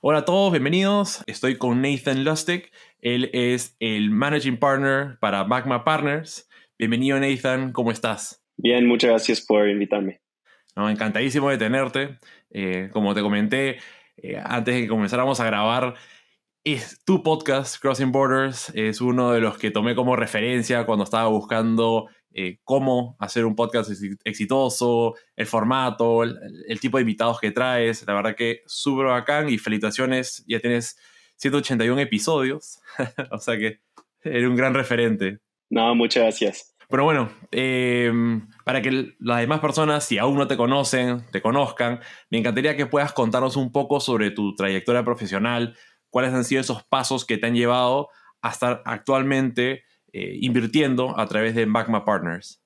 Hola a todos, bienvenidos. Estoy con Nathan Lustig. Él es el Managing Partner para Magma Partners. Bienvenido, Nathan. ¿Cómo estás? Bien, muchas gracias por invitarme. No, encantadísimo de tenerte. Como te comenté antes de que comenzáramos a grabar, es tu podcast, Crossing Borders. Es uno de los que tomé como referencia cuando estaba buscando cómo hacer un podcast exitoso, el formato, el tipo de invitados que traes. La verdad que súper bacán y felicitaciones. Ya tienes 181 episodios. O sea que eres un gran referente. No, muchas gracias. Pero bueno, para que las demás personas, si aún no te conocen, te conozcan, me encantaría que puedas contarnos un poco sobre tu trayectoria profesional, cuáles han sido esos pasos que te han llevado a estar actualmente invirtiendo a través de Magma Partners.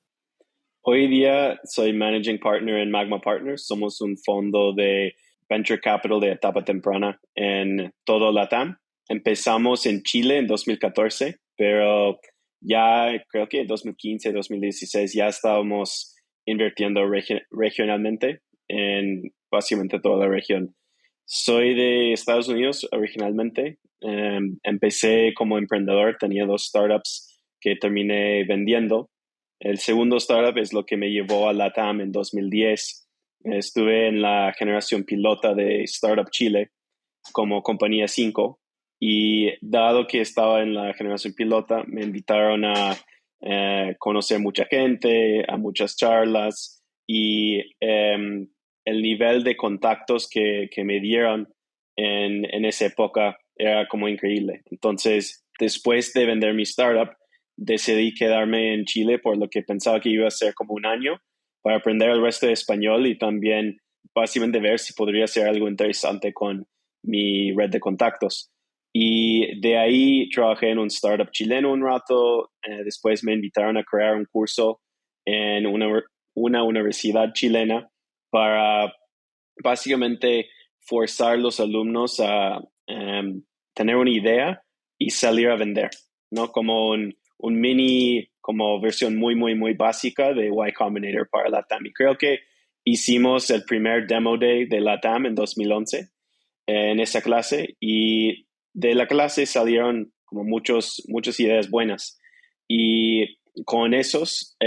Hoy día soy Managing Partner en Magma Partners. Somos un fondo de Venture Capital de etapa temprana en todo LATAM. Empezamos en Chile en 2014, pero ya creo que en 2015, 2016 ya estábamos invirtiendo regionalmente en básicamente toda la región. Soy de Estados Unidos originalmente. Empecé como emprendedor, tenía 2 startups que terminé vendiendo. El segundo startup es lo que me llevó a LATAM en 2010. Estuve en la generación pilota de Startup Chile como compañía 5 y dado que estaba en la generación pilota, me invitaron a conocer mucha gente, a muchas charlas y el nivel de contactos que me dieron en esa época era como increíble. Entonces, después de vender mi startup, decidí quedarme en Chile por lo que pensaba que iba a ser como un año para aprender el resto de español y también básicamente ver si podría hacer algo interesante con mi red de contactos. Y de ahí trabajé en un startup chileno un rato. Después me invitaron a crear un curso en una universidad chilena para básicamente forzar a los alumnos a tener una idea y salir a vender, ¿no? Como un mini, como versión muy, muy, muy básica de Y Combinator para LATAM. Y creo que hicimos el primer demo day de LATAM en 2011 en esa clase y de la clase salieron como muchas ideas buenas. Y con esos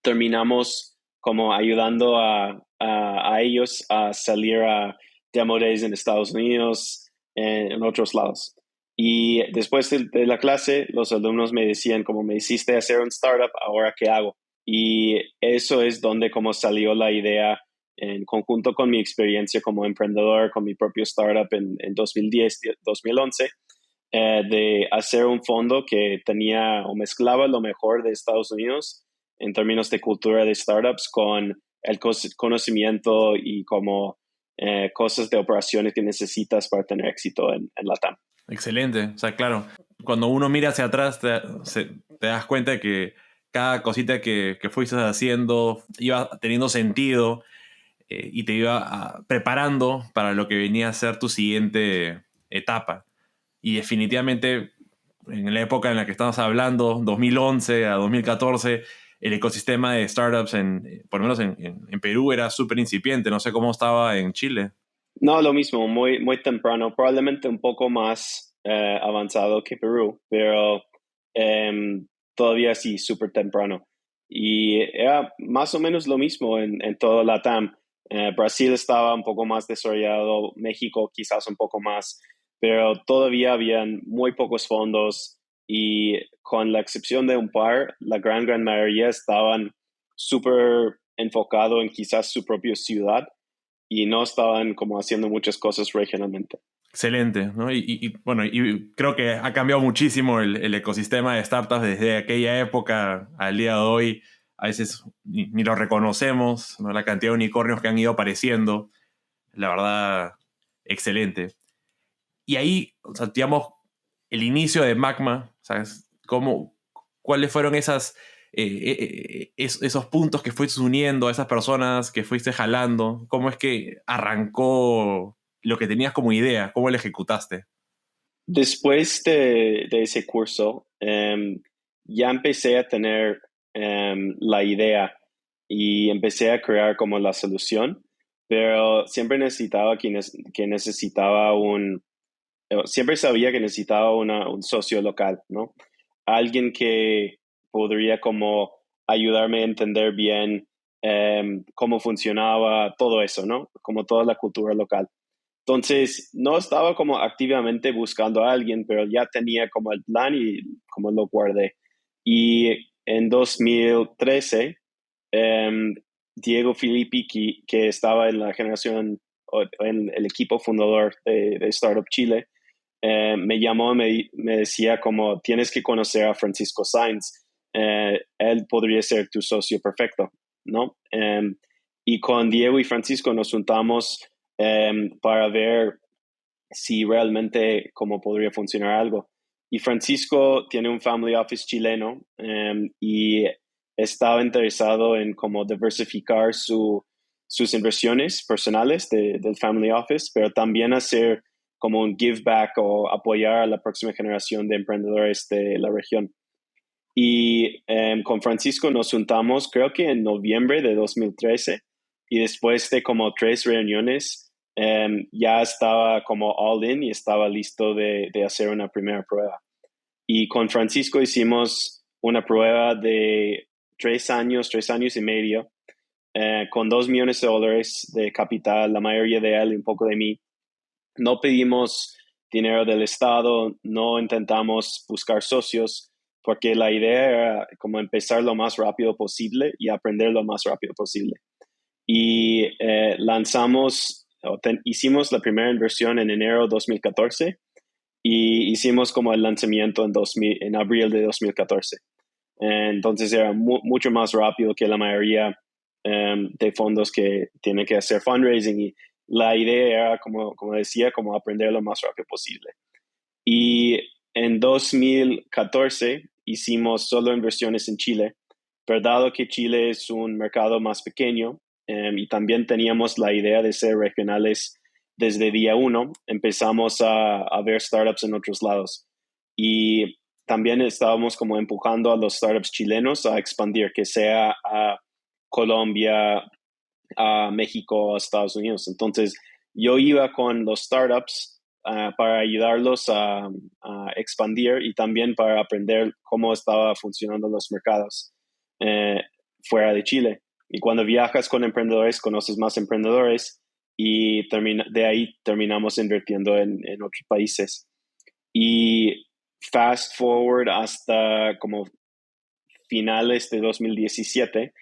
terminamos como ayudando a ellos a salir a demo days en Estados Unidos, en otros lados. Y después de la clase, los alumnos me decían, como me hiciste hacer un startup, ¿ahora qué hago? Y eso es donde como salió la idea en conjunto con mi experiencia como emprendedor, con mi propio startup en 2010, 2011, de hacer un fondo que tenía o mezclaba lo mejor de Estados Unidos en términos de cultura de startups con el conocimiento y como cosas de operaciones que necesitas para tener éxito en LATAM. Excelente. O sea, claro, cuando uno mira hacia atrás te das cuenta de que cada cosita que fuiste haciendo iba teniendo sentido y te iba preparando para lo que venía a ser tu siguiente etapa. Y definitivamente, en la época en la que estamos hablando, 2011 a 2014, el ecosistema de startups, por lo menos en Perú, era súper incipiente. No sé cómo estaba en Chile. No, lo mismo, muy, muy temprano, probablemente un poco más avanzado que Perú, pero todavía sí, súper temprano. Y era más o menos lo mismo en todo LATAM. Brasil estaba un poco más desarrollado, México quizás un poco más, pero todavía habían muy pocos fondos y con la excepción de un par, la gran mayoría estaban súper enfocado en quizás su propia ciudad y no estaban como haciendo muchas cosas regionalmente. Excelente, ¿no? Bueno, y creo que ha cambiado muchísimo el ecosistema de startups desde aquella época al día de hoy. A veces ni lo reconocemos, ¿no? La cantidad de unicornios que han ido apareciendo. La verdad, excelente. Y ahí, o sea, digamos, el inicio de Magma, ¿sabes? ¿Cuáles fueron esos puntos que fuiste uniendo a esas personas que fuiste jalando? ¿Cómo es que arrancó lo que tenías como idea? ¿Cómo lo ejecutaste? Después de ese curso, ya empecé a tener la idea y empecé a crear como la solución, pero siempre necesitaba que necesitaba siempre sabía que necesitaba un socio local, ¿no? Alguien que podría como ayudarme a entender bien cómo funcionaba todo eso, ¿no? Como toda la cultura local. Entonces, no estaba como activamente buscando a alguien, pero ya tenía como el plan y como lo guardé. Y en 2013, em, Diego Filippi, que estaba en la generación, o en el equipo fundador de Startup Chile, me llamó y me decía como, tienes que conocer a Francisco Sainz, él podría ser tu socio perfecto, ¿no? Y con Diego y Francisco nos juntamos para ver si realmente cómo podría funcionar algo. Y Francisco tiene un family office chileno y estaba interesado en cómo diversificar sus inversiones personales del family office, pero también hacer como un give back o apoyar a la próxima generación de emprendedores de la región. Y con Francisco nos juntamos, creo que en noviembre de 2013, y después de como 3 reuniones, ya estaba como all in y estaba listo de hacer una primera prueba. Y con Francisco hicimos una prueba de 3 años, 3 años y medio, con $2 millones de capital, la mayoría de él y un poco de mí. No pedimos dinero del Estado, no intentamos buscar socios, porque la idea era como empezar lo más rápido posible y aprender lo más rápido posible. Y hicimos la primera inversión en enero de 2014 y hicimos como el lanzamiento en abril de 2014. Entonces era mucho más rápido que la mayoría de fondos que tienen que hacer fundraising, y la idea era, como decía, como aprender lo más rápido posible. Y en 2014 hicimos solo inversiones en Chile, pero dado que Chile es un mercado más pequeño y también teníamos la idea de ser regionales desde día uno, empezamos a ver startups en otros lados. Y también estábamos como empujando a los startups chilenos a expandir, que sea a Colombia, a México, a Estados Unidos. Entonces, yo iba con los startups para ayudarlos a expandir y también para aprender cómo estaban funcionando los mercados eh, fuera de Chile. Y cuando viajas con emprendedores, conoces más emprendedores y de ahí terminamos invirtiendo en otros países. Y fast forward hasta como finales de 2017,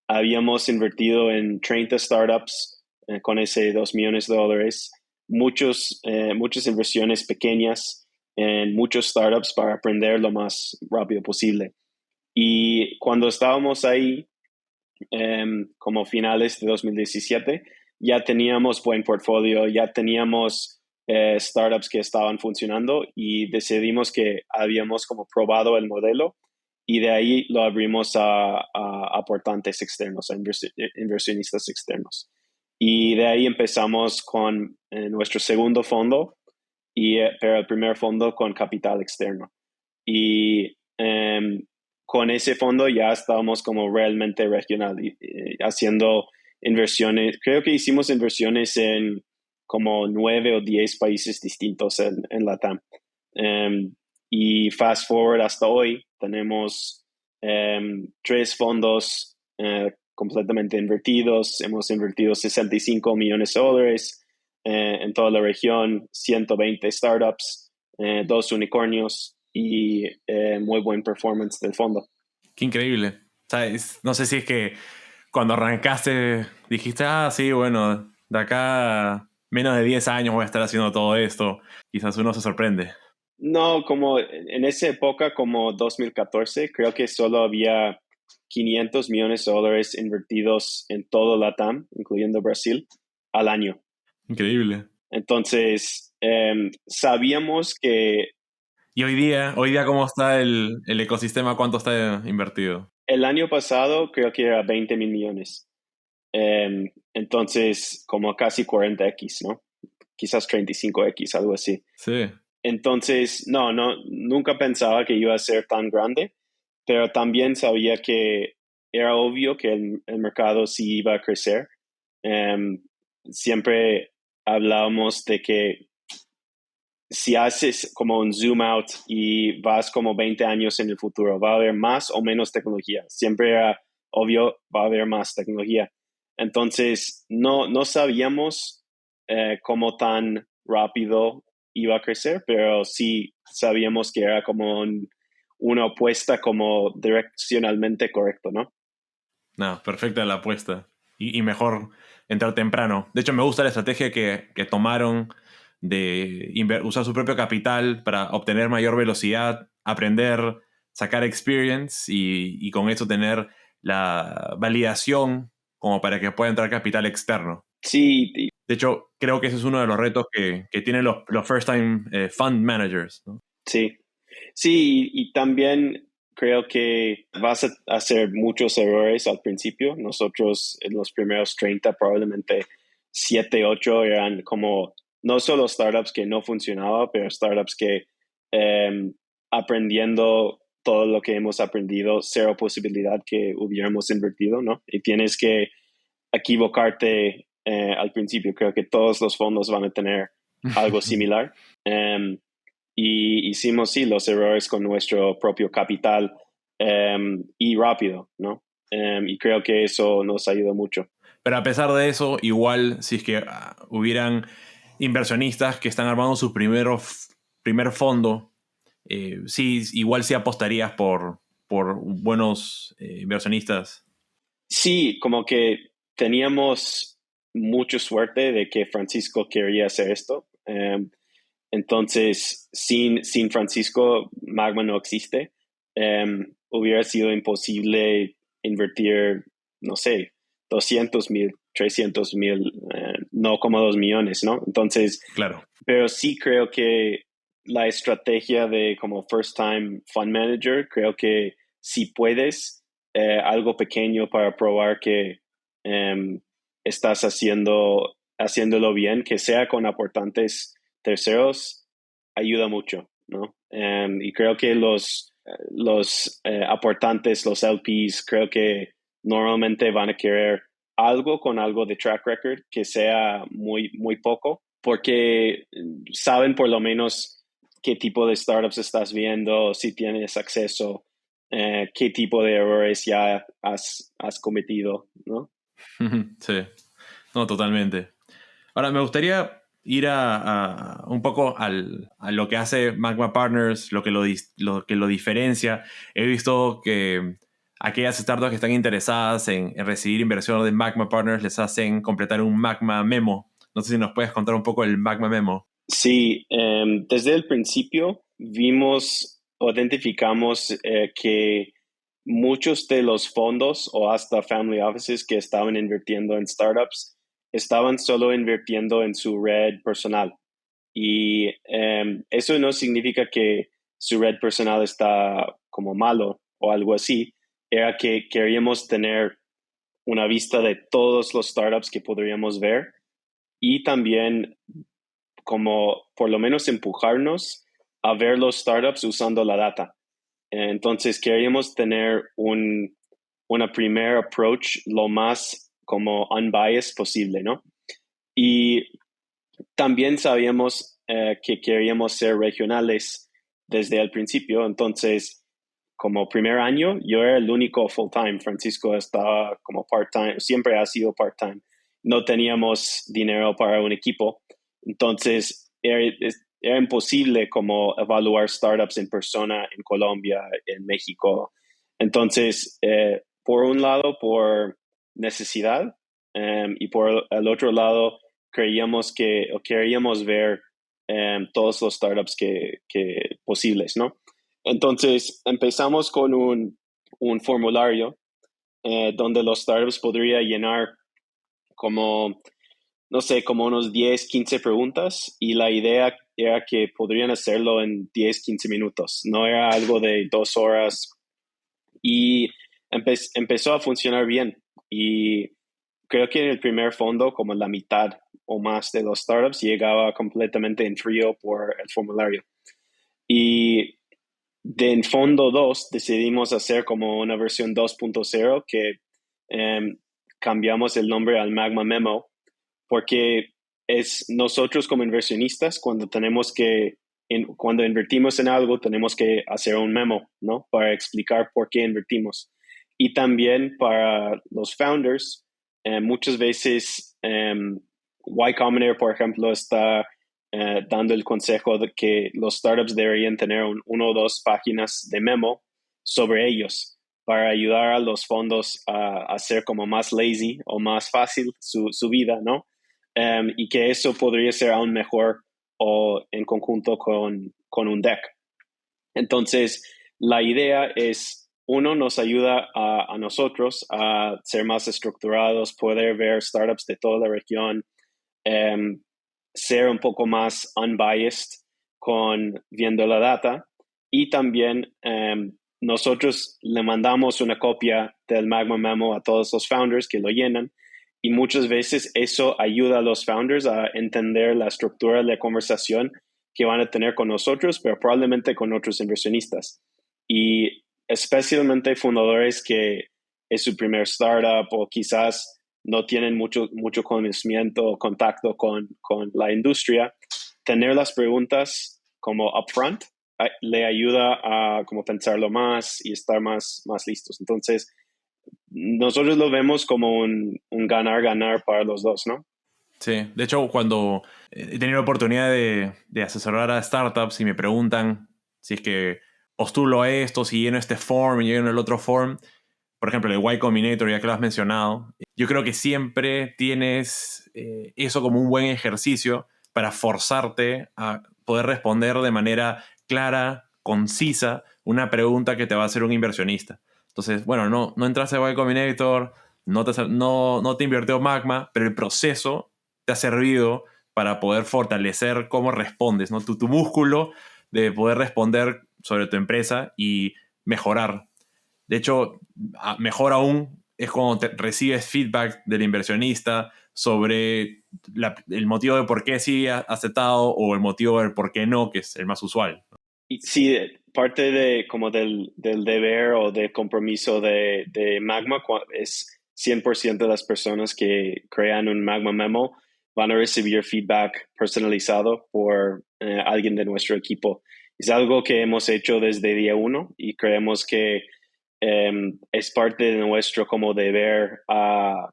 habíamos invertido en 30 startups con ese $2 millones, muchas inversiones pequeñas en muchos startups para aprender lo más rápido posible. Y cuando estábamos ahí, como finales de 2017, ya teníamos buen portfolio, ya teníamos startups que estaban funcionando y decidimos que habíamos como probado el modelo, y de ahí lo abrimos a aportantes externos, a inversionistas externos. Y de ahí empezamos con nuestro segundo fondo, pero el primer fondo con capital externo. Y con ese fondo ya estábamos como realmente regional, haciendo inversiones. Creo que hicimos inversiones en como 9 o 10 países distintos en Latam. Y fast forward hasta hoy, tenemos 3 fondos completamente invertidos. Hemos invertido $65 millones en toda la región, 120 startups, 2 unicornios y muy buen performance del fondo. Qué increíble. ¿Sabes? No sé si es que cuando arrancaste dijiste, sí, bueno, de acá a menos de 10 años voy a estar haciendo todo esto. Quizás uno se sorprende. No, como en esa época, como 2014, creo que solo había $500 millones invertidos en todo LATAM, incluyendo Brasil, al año. Increíble. Entonces, sabíamos que ¿Y hoy día cómo está el ecosistema? ¿Cuánto está invertido? el año pasado creo que era 20 mil millones. Entonces, como casi 40x, ¿no? Quizás 35x, algo así. Sí. Entonces, nunca pensaba que iba a ser tan grande, pero también sabía que era obvio que el mercado sí iba a crecer. Em, Siempre hablábamos de que si haces como un zoom out y vas como 20 años en el futuro, va a haber más o menos tecnología. Siempre era obvio, va a haber más tecnología. Entonces, no sabíamos cómo tan rápido iba a crecer, pero sí sabíamos que era como una apuesta como direccionalmente correcto, ¿no? No, perfecta la apuesta. Y mejor entrar temprano. De hecho, me gusta la estrategia que tomaron de usar su propio capital para obtener mayor velocidad, aprender, sacar experience y con eso tener la validación como para que pueda entrar capital externo. Sí, De hecho, creo que ese es uno de los retos que tienen los first time fund managers, ¿no? sí. Sí, y también creo que vas a hacer muchos errores al principio. Nosotros en los primeros 30 probablemente 7 8 eran como no solo startups que no funcionaban, pero startups que eh, aprendiendo todo lo que hemos aprendido, cero posibilidad que hubiéramos invertido, ¿no? Y tienes que equivocarte al principio. Creo que todos los fondos van a tener algo similar. Y hicimos, sí, los errores con nuestro propio capital y rápido, ¿no? Y creo que eso nos ayudó mucho. Pero a pesar de eso, igual si es que hubieran inversionistas que están armando su primer fondo, sí, igual sí apostarías por buenos inversionistas. Sí, como que teníamos mucha suerte de que Francisco quería hacer esto. Entonces, sin Francisco, Magma no existe. Hubiera sido imposible invertir, no sé, 200,000, 300,000, no como 2 millones, ¿no? Entonces, Claro. pero sí creo que la estrategia de como first time fund manager, creo que si puedes algo pequeño para probar que em, estás haciéndolo bien, que sea con aportantes terceros, ayuda mucho, ¿no? Y creo que los aportantes, los LPs, creo que normalmente van a querer algo con algo de track record que sea muy, muy poco, porque saben por lo menos qué tipo de startups estás viendo, si tienes acceso, qué tipo de errores ya has cometido, ¿no? Sí, no, totalmente. Ahora, me gustaría ir a un poco a lo que hace Magma Partners, lo que lo diferencia. He visto que aquellas startups que están interesadas en recibir inversión de Magma Partners les hacen completar un Magma Memo. No sé si nos puedes contar un poco el Magma Memo. Sí, desde el principio vimos o identificamos que muchos de los fondos o hasta family offices que estaban invirtiendo en startups estaban solo invirtiendo en su red personal. Y eso no significa que su red personal está como malo o algo así. Era que queríamos tener una vista de todos los startups que podríamos ver y también como por lo menos empujarnos a ver los startups usando la data. Entonces queríamos tener una primer approach lo más como unbiased posible, ¿no? Y también sabíamos que queríamos ser regionales desde el principio, entonces como primer año yo era el único full time, Francisco estaba como part time, siempre ha sido part time, no teníamos dinero para un equipo, entonces era imposible como evaluar startups en persona en Colombia, en México, entonces por un lado por necesidad y por el otro lado queríamos ver todos los startups que posibles, ¿no? Entonces empezamos con un formulario donde los startups podrían llenar como, no sé, como unos 10 15 preguntas y la idea era que podrían hacerlo en 10 15 minutos, no era algo de 2 horas y empezó a funcionar bien y creo que en el primer fondo como la mitad o más de los startups llegaba completamente en frío por el formulario. Y en fondo 2 decidimos hacer como una versión 2.0 que cambiamos el nombre al Magma Memo porque es nosotros como inversionistas cuando invertimos en algo tenemos que hacer un memo, ¿no? Para explicar por qué invertimos. Y también para los founders, muchas veces Y Combinator, por ejemplo, está dando el consejo de que los startups deberían tener uno o dos páginas de memo sobre ellos para ayudar a los fondos a hacer como más lazy o más fácil su vida, ¿no? Y que eso podría ser aún mejor o en conjunto con un deck. Entonces, la idea es, uno, nos ayuda a nosotros a ser más estructurados, poder ver startups de toda la región, ser un poco más unbiased viendo la data y también nosotros le mandamos una copia del Magma Memo a todos los founders que lo llenan y muchas veces eso ayuda a los founders a entender la estructura de la conversación que van a tener con nosotros, pero probablemente con otros inversionistas. Y especialmente fundadores que es su primer startup o quizás no tienen mucho conocimiento o contacto con la industria, tener las preguntas como upfront le ayuda a como pensarlo más y estar más listos. Entonces, nosotros lo vemos como un ganar-ganar para los dos, ¿no? Sí, de hecho, cuando he tenido la oportunidad de asesorar a startups y me preguntan si es que postulo a esto, si lleno este form y lleno el otro form, por ejemplo, el Y Combinator, ya que lo has mencionado, yo creo que siempre tienes eso como un buen ejercicio para forzarte a poder responder de manera clara, concisa, una pregunta que te va a hacer un inversionista. Entonces, bueno, no entraste a Y Combinator, no te invirtió Magma, pero el proceso te ha servido para poder fortalecer cómo respondes, ¿no? Tu músculo de poder responder sobre tu empresa y mejorar. De hecho, mejor aún es cuando recibes feedback del inversionista sobre el motivo de por qué sí ha aceptado o el motivo de por qué no, que es el más usual. Y sí, parte de como del deber o del compromiso de Magma es 100% de las personas que crean un Magma Memo van a recibir feedback personalizado por alguien de nuestro equipo. Es algo que hemos hecho desde día uno y creemos que es parte de nuestro como deber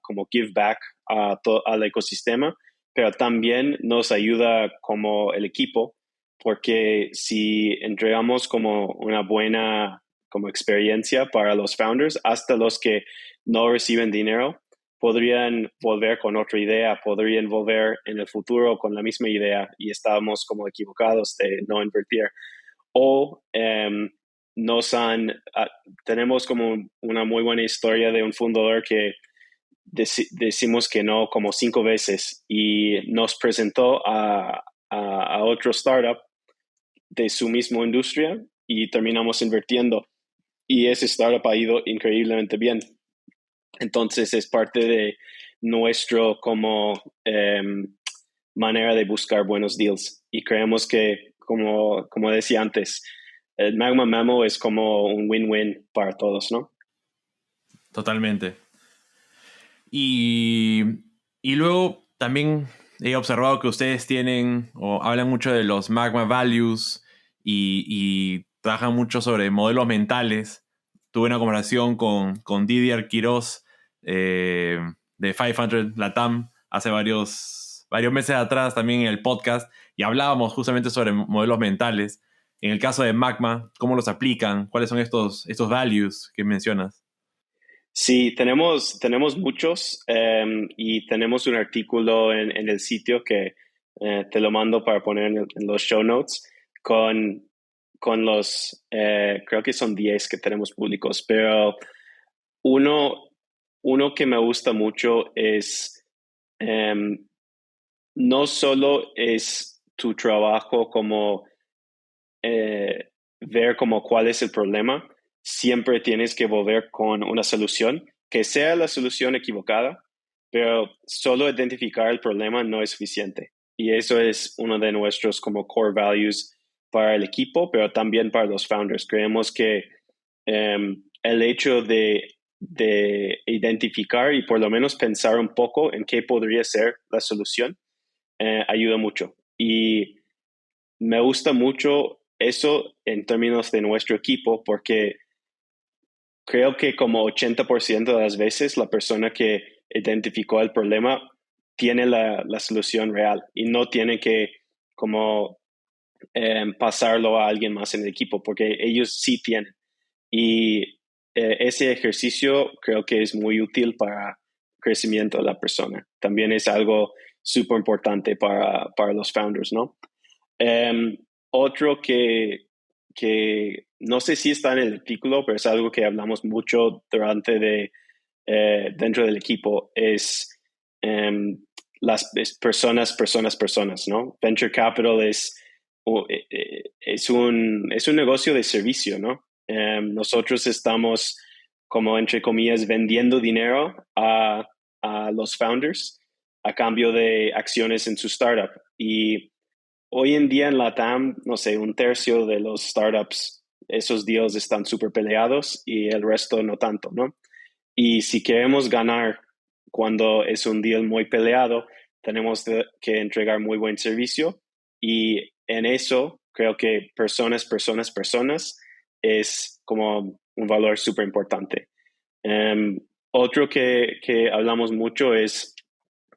como give back al ecosistema, pero también nos ayuda como el equipo porque si entregamos como una buena como experiencia para los founders, hasta los que no reciben dinero, podrían volver con otra idea, podrían volver en el futuro con la misma idea y estábamos como equivocados de no invertir. O tenemos como una muy buena historia de un fundador que decimos que no como 5 veces y nos presentó a otro startup de su misma industria y terminamos invirtiendo. Y ese startup ha ido increíblemente bien. Entonces es parte de nuestro como manera de buscar buenos deals. Y creemos que, como decía antes, el Magma Memo es como un win-win para todos, ¿no? Totalmente. Y, y luego también he observado que ustedes tienen o hablan mucho de los Magma Values y trabajan mucho sobre modelos mentales. Tuve una conversación con Didier Quiroz de 500 Latam hace varios meses atrás también en el podcast y hablábamos justamente sobre modelos mentales. En el caso de Magma, ¿cómo los aplican? ¿Cuáles son estos values que mencionas? Sí, tenemos muchos y tenemos un artículo en el sitio que te lo mando para poner en los show notes con creo que son 10 que tenemos públicos, pero uno, uno que me gusta mucho es no solo es tu trabajo como ver como cuál es el problema, siempre tienes que volver con una solución, que sea la solución equivocada, pero solo identificar el problema no es suficiente. Y eso es uno de nuestros como core values para el equipo, pero también para los founders. Creemos que el hecho de identificar y por lo menos pensar un poco en qué podría ser la solución ayuda mucho. Y me gusta mucho eso en términos de nuestro equipo, porque creo que como 80% de las veces la persona que identificó el problema tiene la solución real y no tiene que como pasarlo a alguien más en el equipo, porque ellos sí tienen. Y ese ejercicio creo que es muy útil para el crecimiento de la persona. También es algo súper importante para los founders, ¿no? Otro que no sé si está en el artículo, pero es algo que hablamos mucho dentro del equipo, es las personas, ¿no? Venture Capital es un negocio de servicio, ¿no? Nosotros estamos, como entre comillas, vendiendo dinero a los founders a cambio de acciones en su startup. Y hoy en día en LATAM, no sé, un tercio de los startups, esos deals están súper peleados y el resto no tanto, ¿no? Y si queremos ganar cuando es un deal muy peleado, tenemos que entregar muy buen servicio. Y en eso creo que personas es como un valor súper importante. Otro que hablamos mucho es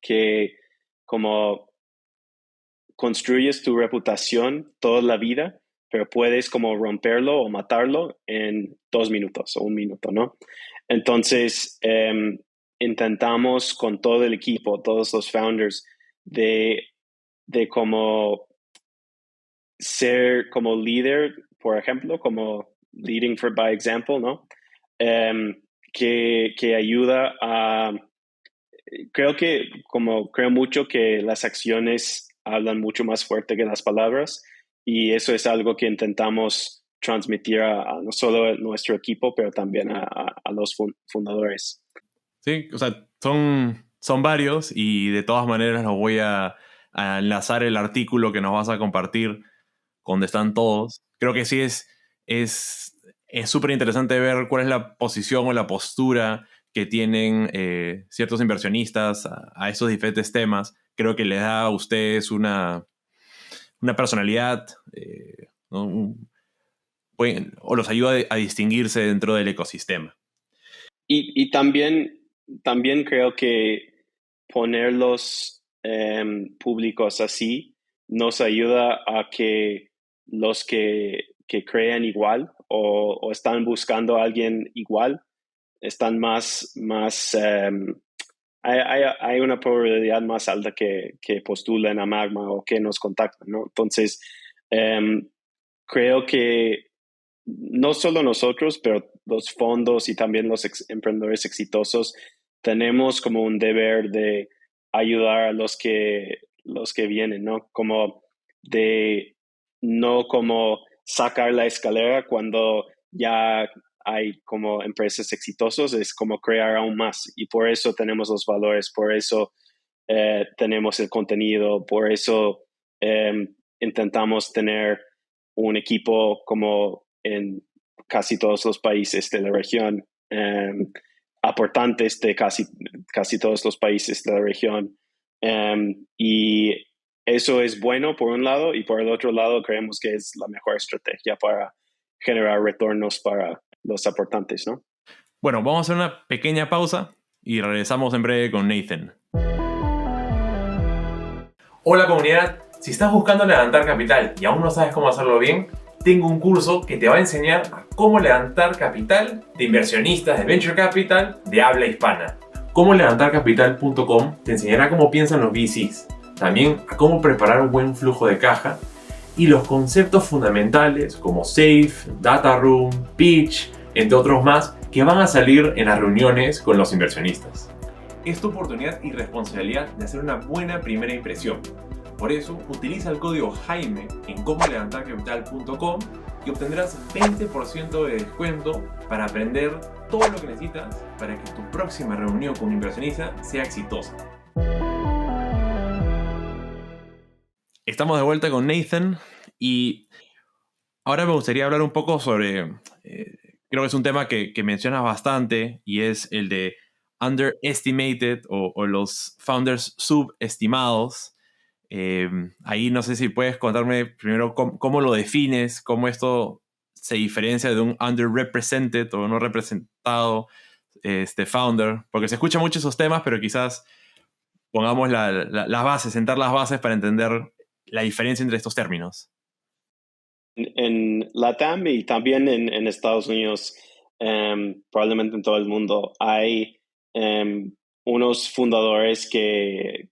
que como construyes tu reputación toda la vida, pero puedes como romperlo o matarlo en 2 minutos o 1 minuto, ¿no? Entonces, intentamos con todo el equipo, todos los founders, de como ser como líder, por ejemplo, como leading by example, ¿no? Que ayuda a... Creo mucho que las acciones hablan mucho más fuerte que las palabras y eso es algo que intentamos transmitir a no solo a nuestro equipo, pero también a los fundadores. Sí, o sea, son varios y de todas maneras los voy a enlazar el artículo que nos vas a compartir donde están todos. Creo que sí es súper interesante ver cuál es la posición o la postura que tienen ciertos inversionistas a esos diferentes temas. Creo que les da a ustedes una personalidad, ¿no? O los ayuda a distinguirse dentro del ecosistema. Y también creo que ponerlos públicos así nos ayuda a que los que crean igual o están buscando a alguien igual están más hay una probabilidad más alta que postulen a Magma o que nos contacten, ¿no? Entonces, creo que no solo nosotros, pero los fondos y también los emprendedores exitosos tenemos como un deber de ayudar a los que vienen, ¿no? Como de no como sacar la escalera cuando ya hay como empresas exitosas, es como crear aún más. Y por eso tenemos los valores, por eso tenemos el contenido, por eso intentamos tener un equipo como en casi todos los países de la región, aportantes de casi todos los países de la región. Y eso es bueno por un lado y por el otro lado creemos que es la mejor estrategia para generar retornos para los aportantes, ¿no? Bueno, vamos a hacer una pequeña pausa y regresamos en breve con Nathan. Hola comunidad, si estás buscando levantar capital y aún no sabes cómo hacerlo bien, tengo un curso que te va a enseñar a cómo levantar capital de inversionistas de Venture Capital de habla hispana. Comolevantarcapital.com te enseñará cómo piensan los VCs, también a cómo preparar un buen flujo de caja y los conceptos fundamentales como Safe, Data Room, Pitch, entre otros más, que van a salir en las reuniones con los inversionistas. Es tu oportunidad y responsabilidad de hacer una buena primera impresión. Por eso, utiliza el código Jaime en comolevantarcapital.com y obtendrás 20% de descuento para aprender todo lo que necesitas para que tu próxima reunión con un inversionista sea exitosa. Estamos de vuelta con Nathan y Ahora me gustaría hablar un poco sobre, creo que es un tema que mencionas bastante y es el de underestimated o los founders subestimados. Eh, Ahí no sé si puedes contarme primero cómo lo defines, cómo esto se diferencia de un underrepresented o no representado founder, porque se escucha mucho esos temas, pero quizás pongamos las bases, sentar las bases para entender la diferencia entre estos términos. En LATAM y también en Estados Unidos, probablemente en todo el mundo, hay unos fundadores que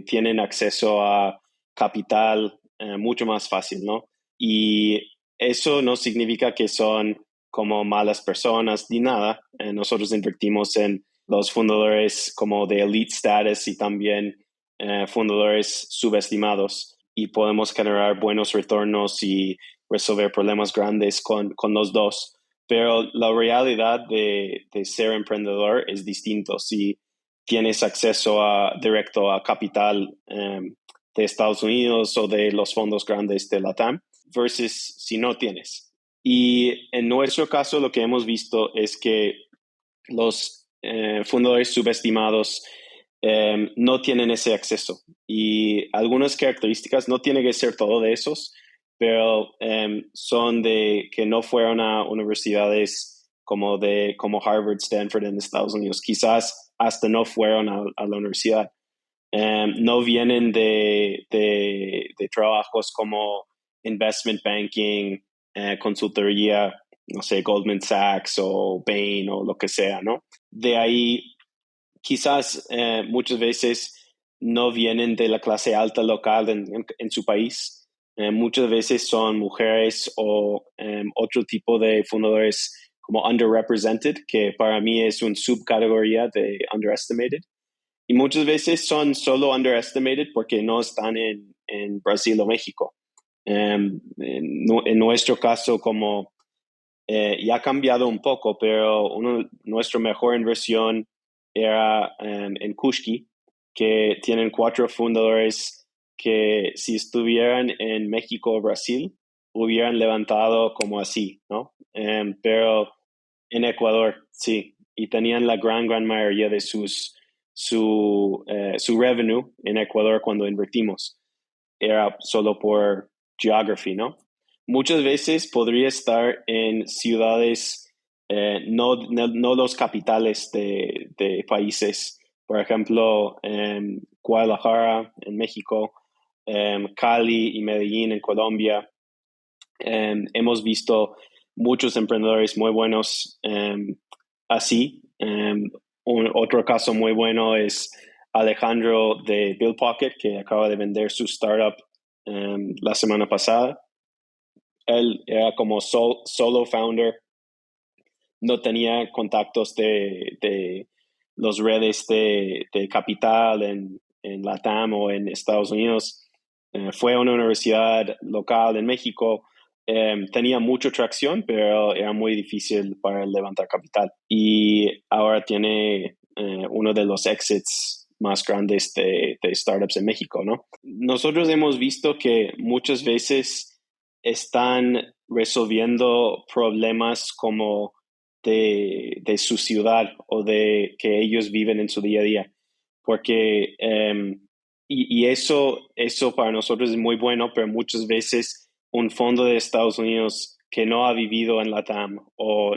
tienen acceso a capital mucho más fácil, ¿no? Y eso no significa que son como malas personas ni nada. Nosotros invertimos en los fundadores como de elite status y también fundadores subestimados y podemos generar buenos retornos y resolver problemas grandes con los dos. Pero la realidad de ser emprendedor es distinto. Si tienes acceso directo a capital de Estados Unidos o de los fondos grandes de LATAM versus si no tienes. Y en nuestro caso lo que hemos visto es que los fundadores subestimados no tienen ese acceso. Y algunas características, no tiene que ser todo de esos, pero son de que no fueron a universidades como Harvard, Stanford en Estados Unidos. Quizás hasta no fueron a la universidad. No vienen de trabajos como investment banking, consultoría, no sé, Goldman Sachs o Bain o lo que sea, ¿no? De ahí, quizás muchas veces no vienen de la clase alta local en su país. Muchas veces son mujeres o otro tipo de fundadores como underrepresented, que para mí es una subcategoría de underestimated. Y muchas veces son solo underestimated porque no están en Brasil o México. En nuestro caso, como ya ha cambiado un poco, pero nuestra mejor inversión era en Kushki, que tienen 4 fundadores que si estuvieran en México o Brasil, hubieran levantado como así, ¿no? Pero en Ecuador, sí, y tenían la gran mayoría de su revenue en Ecuador cuando invertimos. Era solo por geography, ¿no? Muchas veces podría estar en ciudades, no los capitales de países. Por ejemplo, Guadalajara en México, Cali y Medellín en Colombia. Hemos visto muchos emprendedores muy buenos así. Otro caso muy bueno es Alejandro de Bill Pocket, que acaba de vender su startup la semana pasada. Él era como solo founder, no tenía contactos de las redes de capital en LATAM o en Estados Unidos. Fue a una universidad local en México. Tenía mucha tracción, pero era muy difícil para levantar capital. Y ahora tiene uno de los exits más grandes de startups en México, ¿no? Nosotros hemos visto que muchas veces están resolviendo problemas como de su ciudad o de que ellos viven en su día a día. Porque, y eso para nosotros es muy bueno, pero muchas veces un fondo de Estados Unidos que no ha vivido en LATAM o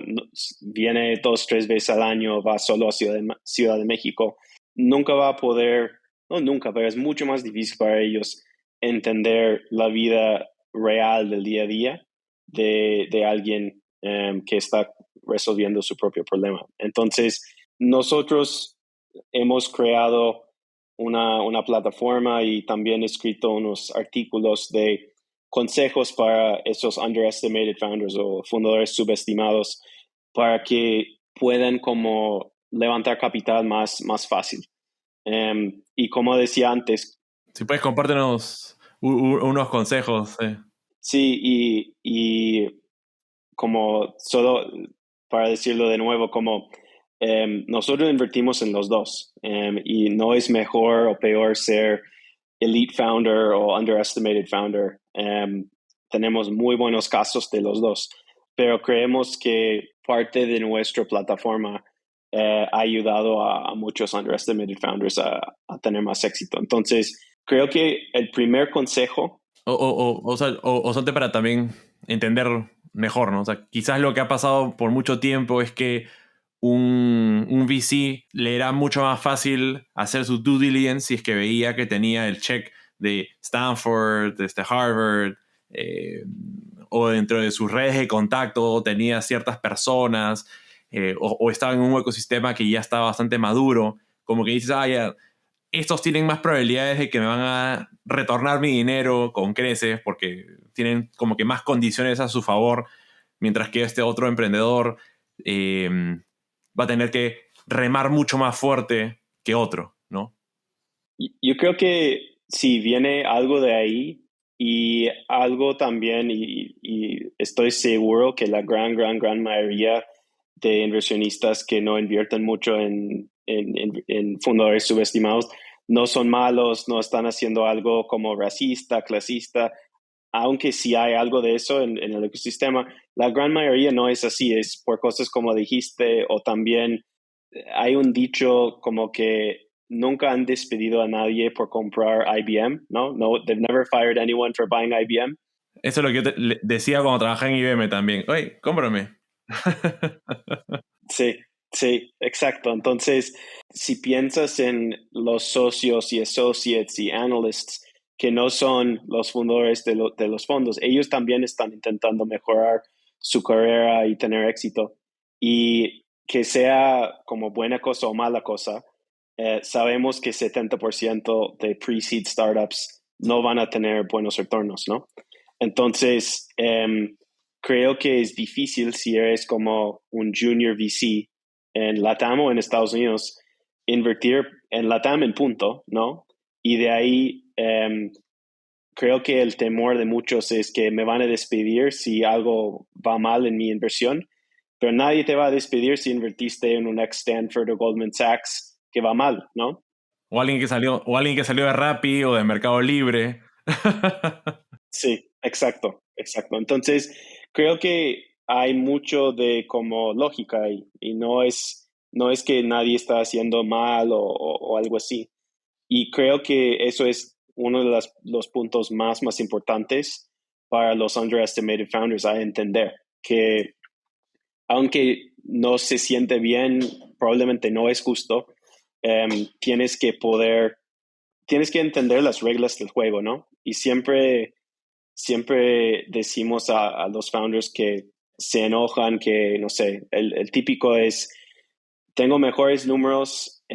viene 2, 3 veces al año, va solo a Ciudad de México, nunca va a poder, no nunca, pero es mucho más difícil para ellos entender la vida real del día a día de alguien que está resolviendo su propio problema. Entonces, nosotros hemos creado una plataforma y también escrito unos artículos de consejos para esos underestimated founders o fundadores subestimados para que puedan como levantar capital más fácil. Y como decía antes, Si puedes, compártenos unos consejos. sí, y como solo para decirlo de nuevo, como nosotros invertimos en los dos y no es mejor o peor ser elite founder o underestimated founder. tenemos muy buenos casos de los dos, pero creemos que parte de nuestra plataforma ha ayudado a muchos underestimated founders a tener más éxito. Entonces, creo que el primer consejo... O sea, para también entender mejor, ¿no? O sea, quizás lo que ha pasado por mucho tiempo es que un VC le era mucho más fácil hacer su due diligence si es que veía que tenía el check de Stanford, de Harvard, o dentro de sus redes de contacto tenía ciertas personas, o estaba en un ecosistema que ya estaba bastante maduro, como que dices, ya, estos tienen más probabilidades de que me van a retornar mi dinero con creces porque tienen como que más condiciones a su favor, mientras que este otro emprendedor va a tener que remar mucho más fuerte que otro, ¿no? Yo creo que si viene algo de ahí y algo también, y estoy seguro que la gran mayoría de inversionistas que no invierten mucho en fundadores subestimados no son malos, no están haciendo algo como racista, clasista, aunque sí hay algo de eso en el ecosistema, la gran mayoría no es así, es por cosas como dijiste, o también hay un dicho como que nunca han despedido a nadie por comprar IBM, ¿no? No, they've never fired anyone for buying IBM. Eso es lo que yo decía cuando trabajaba en IBM también. Oye, cómprame. Sí, sí, exacto. Entonces, si piensas en los socios y associates y analysts que no son los fundadores de los fondos, ellos también están intentando mejorar su carrera y tener éxito. Y que sea como buena cosa o mala cosa, sabemos que 70% de pre-seed startups no van a tener buenos retornos, ¿no? Entonces, creo que es difícil si eres como un junior VC en LATAM o en Estados Unidos, invertir en LATAM en punto, ¿no? Y de ahí creo que el temor de muchos es que me van a despedir si algo va mal en mi inversión, pero nadie te va a despedir si invertiste en un ex Stanford o Goldman Sachs que va mal, ¿no? O alguien que salió de Rappi o de Mercado Libre. Sí, exacto, exacto. Entonces, creo que hay mucho de como lógica y no es que nadie está haciendo mal o algo así. Y creo que eso es uno de los puntos más importantes para los underestimated founders a entender, que aunque no se siente bien, probablemente no es justo, tienes que entender las reglas del juego, ¿no? Y siempre decimos a los founders que se enojan, que, no sé, el típico es, tengo mejores números,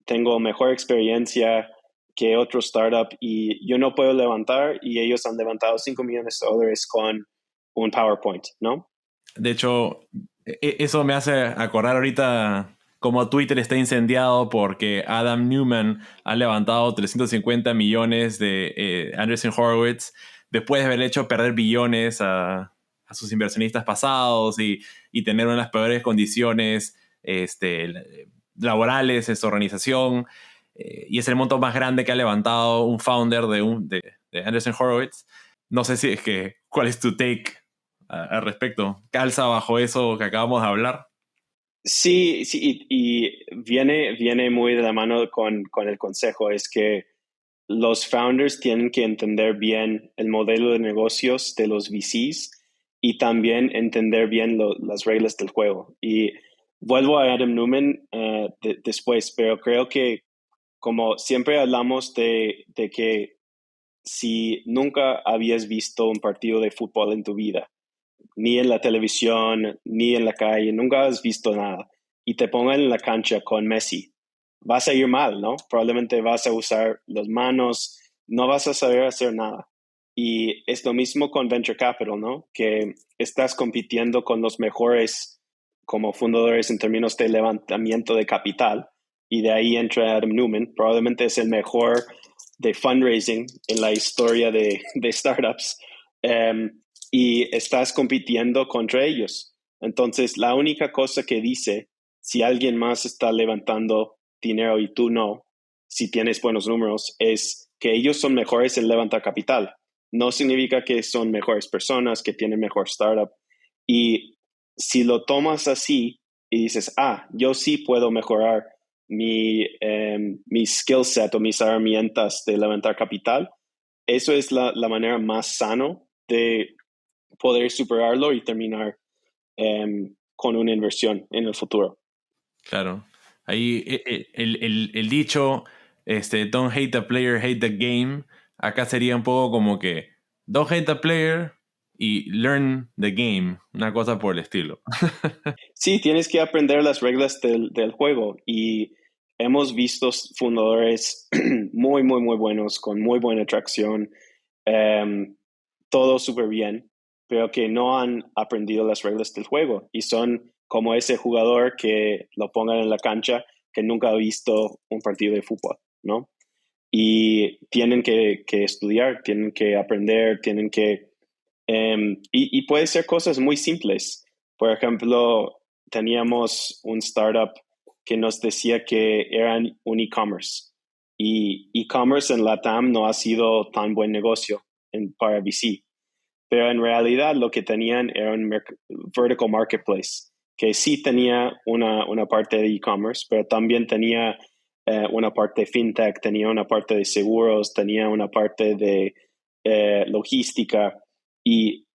tengo mejor experiencia que otro startup y yo no puedo levantar y ellos han levantado $5 millones con un PowerPoint, ¿no? De hecho, eso me hace acordar ahorita cómo Twitter está incendiado porque Adam Newman ha levantado 350 millones de Andreessen Horowitz después de haber hecho perder billones a sus inversionistas pasados y tener unas peores condiciones laborales en su organización. Y es el monto más grande que ha levantado un founder de Andreessen Horowitz. No sé si es que, ¿cuál es tu take al respecto? ¿Calza bajo eso que acabamos de hablar? Sí, sí, y viene muy de la mano con el consejo, es que los founders tienen que entender bien el modelo de negocios de los VCs y también entender bien las reglas del juego. Y vuelvo a Adam Newman después, pero creo que como siempre hablamos de que si nunca habías visto un partido de fútbol en tu vida, ni en la televisión, ni en la calle, nunca has visto nada, y te pongan en la cancha con Messi, vas a ir mal, ¿no? Probablemente vas a usar las manos, no vas a saber hacer nada. Y es lo mismo con Venture Capital, ¿no? Que estás compitiendo con los mejores como fundadores en términos de levantamiento de capital, y de ahí entra Adam Newman, probablemente es el mejor de fundraising en la historia de startups. Y estás compitiendo contra ellos. Entonces, la única cosa que dice, si alguien más está levantando dinero y tú no, si tienes buenos números, es que ellos son mejores en levantar capital. no significa que son mejores personas, que tienen mejor startup. Y si lo tomas así y dices, yo sí puedo mejorar mi skill set o mis herramientas de levantar capital, eso es la manera más sano de poder superarlo y terminar con una inversión en el futuro. Claro. Ahí el dicho, don't hate the player, hate the game, acá sería un poco como que don't hate the player y learn the game, una cosa por el estilo. Sí, tienes que aprender las reglas del juego y hemos visto fundadores muy, muy, muy buenos, con muy buena atracción, todo súper bien, pero que no han aprendido las reglas del juego y son como ese jugador que lo pongan en la cancha que nunca ha visto un partido de fútbol, ¿no? Y tienen que estudiar, tienen que aprender, tienen que... y puede ser cosas muy simples. Por ejemplo, teníamos un startup que nos decía que eran un e-commerce. Y e-commerce en LATAM no ha sido tan buen negocio para VC. Pero en realidad lo que tenían era un vertical marketplace, que sí tenía una parte de e-commerce, pero también tenía una parte de fintech, tenía una parte de seguros, tenía una parte de logística y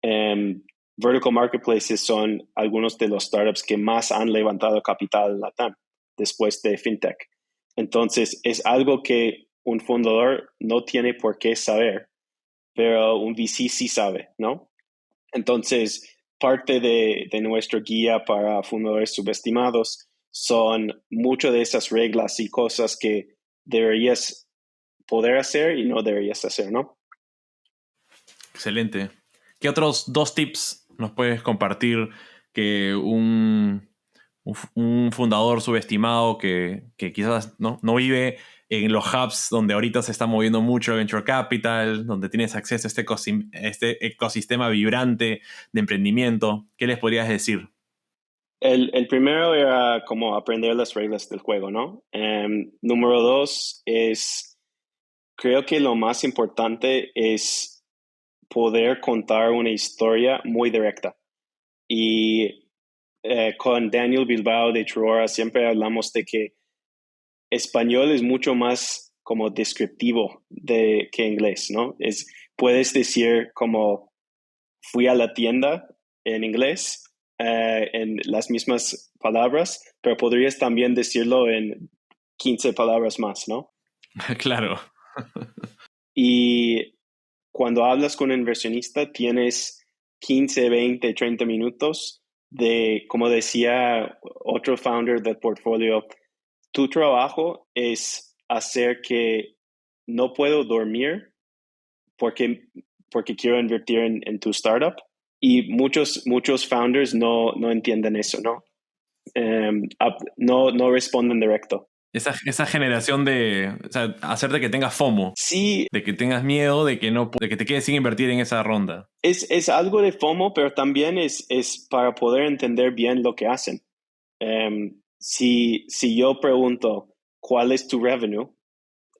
vertical marketplaces son algunos de los startups que más han levantado capital en LATAM después de fintech. Entonces es algo que un fundador no tiene por qué saber, pero un VC sí sabe, ¿no? Entonces, parte de nuestra guía para fundadores subestimados son muchas de esas reglas y cosas que deberías poder hacer y no deberías hacer, ¿no? Excelente. ¿Qué otros 2 tips nos puedes compartir que un fundador subestimado que quizás no vive en los hubs donde ahorita se está moviendo mucho el venture capital, donde tienes acceso a este ecosistema vibrante de emprendimiento? ¿Qué les podrías decir? El primero era como aprender las reglas del juego, ¿no? Número 2 es, creo que lo más importante es poder contar una historia muy directa. Y con Daniel Bilbao de Truora siempre hablamos de que español es mucho más como descriptivo que inglés, ¿no? Puedes decir como fui a la tienda en inglés, en las mismas palabras, pero podrías también decirlo en 15 palabras más, ¿no? Claro. Y cuando hablas con un inversionista, tienes 15, 20, 30 minutos de, como decía otro founder del portfolio, tu trabajo es hacer que no puedo dormir porque, porque quiero invertir en tu startup. Y muchos founders no entienden eso, ¿no? No responden directo. Esa generación de, o sea, hacerte que tengas FOMO, Sí, de que tengas miedo, de que te quedes sin invertir en esa ronda. es algo de FOMO, pero también es para poder entender bien lo que hacen. Si yo pregunto, ¿cuál es tu revenue?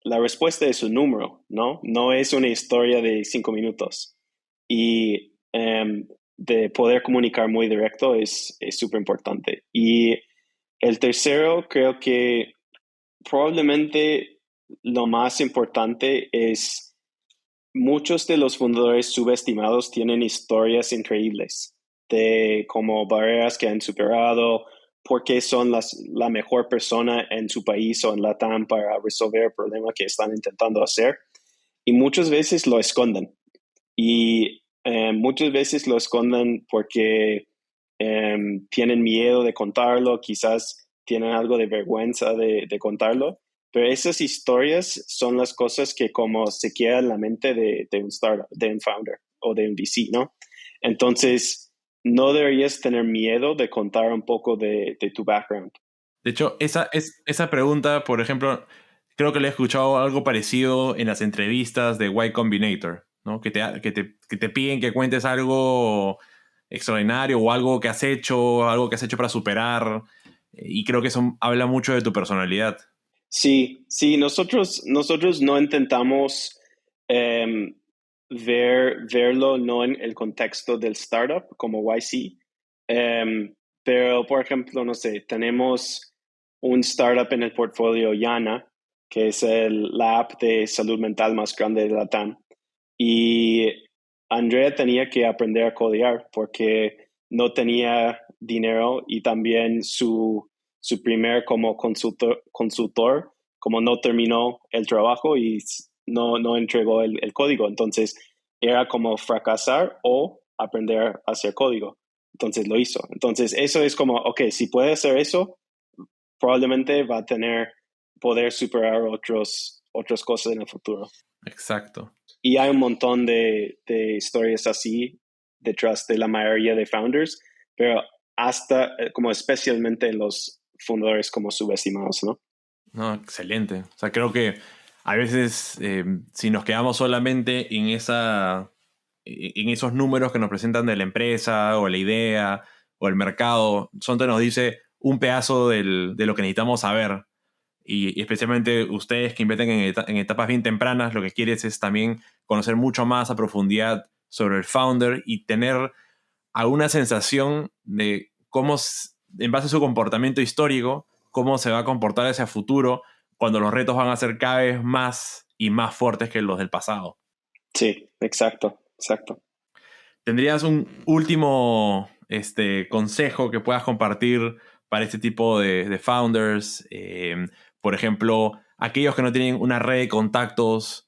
La respuesta es un número, ¿no? No es una historia de 5 minutos. Y de poder comunicar muy directo es súper importante. Y el tercero, creo que probablemente lo más importante es muchos de los fundadores subestimados tienen historias increíbles de como barreras que han superado, por qué son la mejor persona en su país o en LATAM para resolver el problema que están intentando hacer. Y muchas veces lo esconden. Y muchas veces lo esconden porque tienen miedo de contarlo, quizás tienen algo de vergüenza de contarlo. Pero esas historias son las cosas que como se queda en la mente de un startup, de un founder o de un VC, ¿no? Entonces, no deberías tener miedo de contar un poco de tu background. De hecho, esa pregunta, por ejemplo, creo que le he escuchado algo parecido en las entrevistas de Y Combinator, ¿no? Que te piden que cuentes algo extraordinario o algo que has hecho para superar. Y creo que eso habla mucho de tu personalidad. Sí, nosotros no intentamos verlo no en el contexto del startup como YC, pero por ejemplo, no sé, tenemos un startup en el portfolio Yana, que es la app de salud mental más grande de la TAM. Y Andrea tenía que aprender a codear porque no tenía dinero y también su primer como consultor como no terminó el trabajo y no entregó el código. Entonces era como fracasar o aprender a hacer código. Entonces lo hizo. Entonces eso es como, ok, si puede hacer eso, probablemente va a poder superar otras cosas en el futuro. Exacto. Y hay un montón de historias así detrás de la mayoría de founders, pero hasta como especialmente los fundadores como subestimados, ¿no? No, excelente. O sea, creo que a veces si nos quedamos solamente en esos números que nos presentan de la empresa o la idea o el mercado, solo nos dice un pedazo de lo que necesitamos saber. Y especialmente ustedes que invierten en etapas bien tempranas, lo que quieres es también conocer mucho más a profundidad sobre el founder y tener alguna sensación de cómo, en base a su comportamiento histórico, cómo se va a comportar hacia futuro cuando los retos van a ser cada vez más y más fuertes que los del pasado. Sí, exacto, exacto. ¿Tendrías un último consejo que puedas compartir para este tipo de founders? Por ejemplo, aquellos que no tienen una red de contactos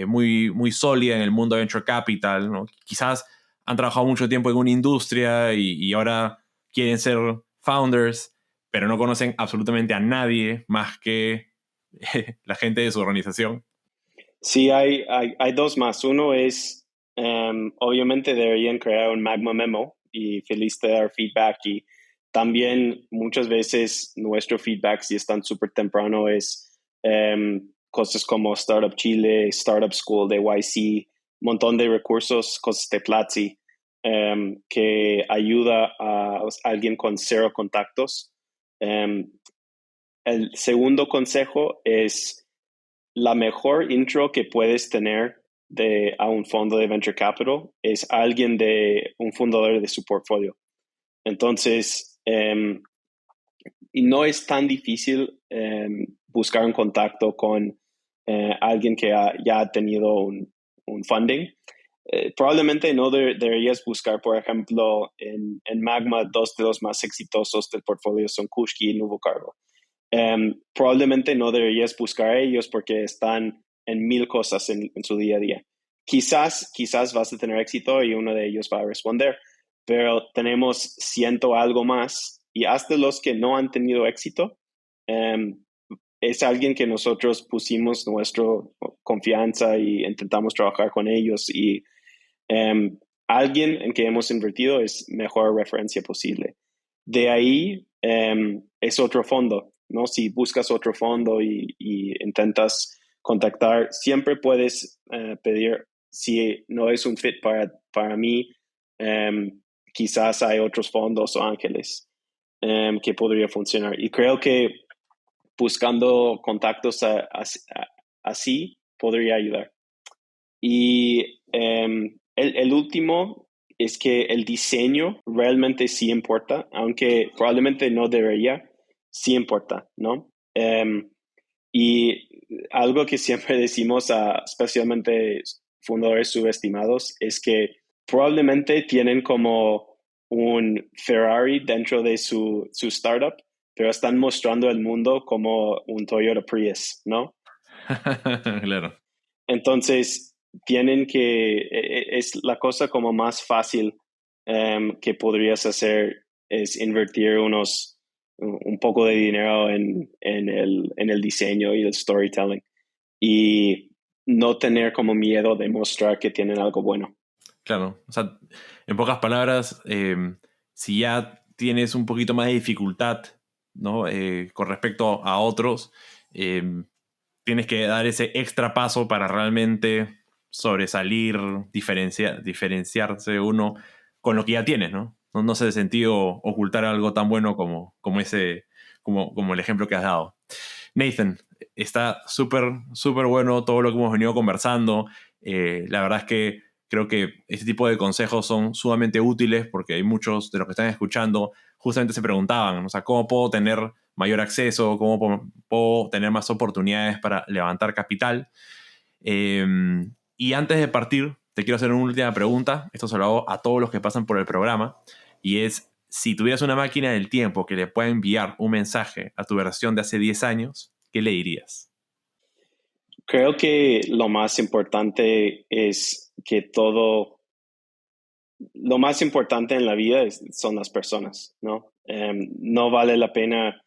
muy, muy sólida en el mundo de venture capital, ¿no? Quizás han trabajado mucho tiempo en una industria y ahora quieren ser founders, pero no conocen absolutamente a nadie más que la gente de su organización. Sí, hay dos más. Uno es, obviamente deberían crear un Magma Memo y feliz de dar feedback. Y también muchas veces nuestro feedback, si es tan súper temprano, es cosas como Startup Chile, Startup School de YC, un montón de recursos, cosas de Platzi, que ayuda a alguien con cero contactos. El segundo consejo es la mejor intro que puedes tener a un fondo de venture capital es alguien de un fundador de su portfolio. Entonces, y no es tan difícil buscar un contacto con alguien que ya ha tenido un funding. Probablemente no deberías buscar, por ejemplo, en Magma, dos de los más exitosos del portfolio son Kushki y Nuevo Cargo. Probablemente no deberías buscar a ellos porque están en mil cosas en su día a día. Quizás vas a tener éxito y uno de ellos va a responder, pero tenemos ciento algo más y hasta los que no han tenido éxito, es alguien que nosotros pusimos nuestra confianza y intentamos trabajar con ellos y alguien en que hemos invertido es mejor referencia posible. De ahí es otro fondo, ¿no? Si buscas otro fondo y intentas contactar, siempre puedes pedir, si no es un fit para mí, quizás hay otros fondos o ángeles que podría funcionar. Y creo que buscando contactos así podría ayudar. Y el último es que el diseño realmente sí importa, aunque probablemente no debería, sí importa, ¿no? Y algo que siempre decimos a especialmente fundadores subestimados es que probablemente tienen como un Ferrari dentro de su startup, pero están mostrando al mundo como un Toyota Prius, ¿no? Claro. Entonces, es la cosa como más fácil que podrías hacer es invertir un poco de dinero en el diseño y el storytelling y no tener como miedo de mostrar que tienen algo bueno. Claro, o sea, en pocas palabras, si ya tienes un poquito más de dificultad, ¿no? Con respecto a otros, tienes que dar ese extra paso para realmente sobresalir, diferenciarse uno con lo que ya tienes, ¿no? No hace sentido ocultar algo tan bueno como el ejemplo que has dado. Nathan, está súper, súper bueno todo lo que hemos venido conversando. La verdad es que creo que este tipo de consejos son sumamente útiles porque hay muchos de los que están escuchando justamente se preguntaban, o sea, ¿cómo puedo tener mayor acceso? ¿Cómo puedo tener más oportunidades para levantar capital? Y antes de partir, te quiero hacer una última pregunta. Esto se lo hago a todos los que pasan por el programa. Y es, si tuvieras una máquina del tiempo que le pueda enviar un mensaje a tu versión de hace 10 años, ¿qué le dirías? Creo que lo más importante es que lo más importante en la vida son las personas, ¿no? No vale la pena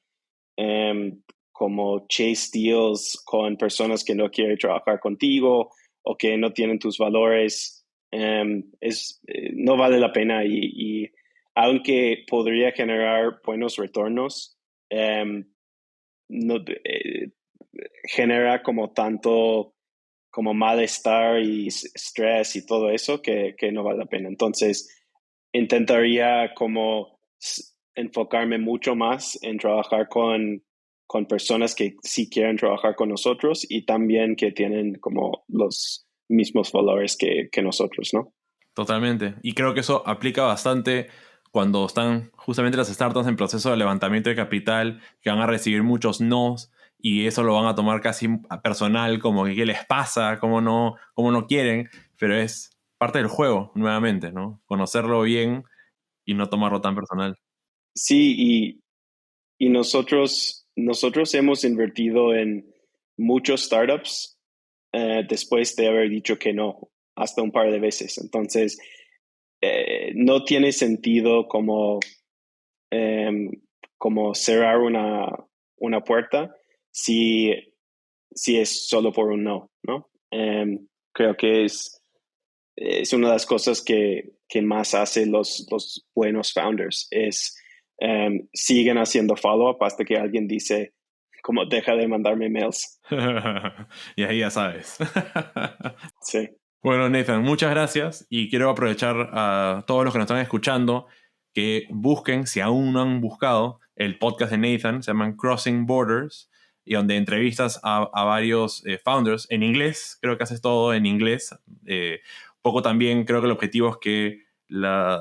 como chase deals con personas que no quieren trabajar contigo o que no tienen tus valores. No vale la pena y aunque podría generar buenos retornos, no, genera como tanto como malestar y estrés y todo eso que no vale la pena. Entonces, intentaría como enfocarme mucho más en trabajar con personas que sí quieren trabajar con nosotros y también que tienen como los mismos valores que nosotros, ¿no? Totalmente. Y creo que eso aplica bastante cuando están justamente las startups en proceso de levantamiento de capital, que van a recibir muchos nos y eso lo van a tomar casi a personal, como que qué les pasa, cómo no quieren, pero es parte del juego, nuevamente, ¿no? Conocerlo bien y no tomarlo tan personal. Sí, y nosotros hemos invertido en muchos startups después de haber dicho que no, hasta un par de veces. Entonces, no tiene sentido em, como cerrar una puerta si, si es solo por un no, ¿no? Creo que es una de las cosas que más hacen los buenos founders, es siguen haciendo follow-up hasta que alguien dice, como deja de mandarme mails. Y ahí ya sabes. Sí. Bueno, Nathan, muchas gracias y quiero aprovechar a todos los que nos están escuchando que busquen, si aún no han buscado, el podcast de Nathan, se llaman Crossing Borders, y donde entrevistas a varios founders en inglés, creo que haces todo en inglés. Poco también creo que el objetivo es que las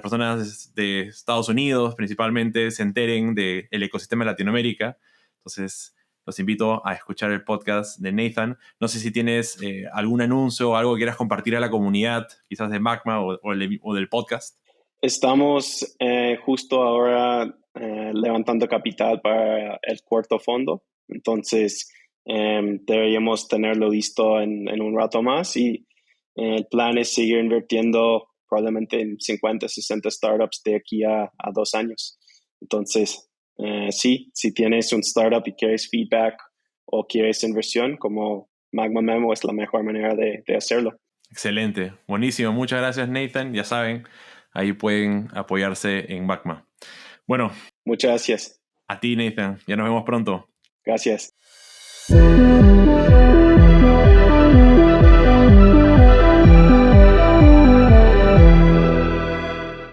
personas de Estados Unidos principalmente se enteren del ecosistema de Latinoamérica. Entonces, los invito a escuchar el podcast de Nathan. No sé si tienes algún anuncio o algo que quieras compartir a la comunidad, quizás de Magma o del podcast. Estamos justo ahora levantando capital para el cuarto fondo, entonces deberíamos tenerlo listo en un rato más y el plan es seguir invirtiendo probablemente en 50, 60 startups de aquí a 2 años. Entonces, sí, si tienes un startup y quieres feedback o quieres inversión, como Magma Memo es la mejor manera de hacerlo. Excelente, buenísimo. Muchas gracias, Nathan. Ya saben, ahí pueden apoyarse en Magma. Bueno, Muchas gracias. a ti, Nathan. Ya nos vemos pronto. Gracias.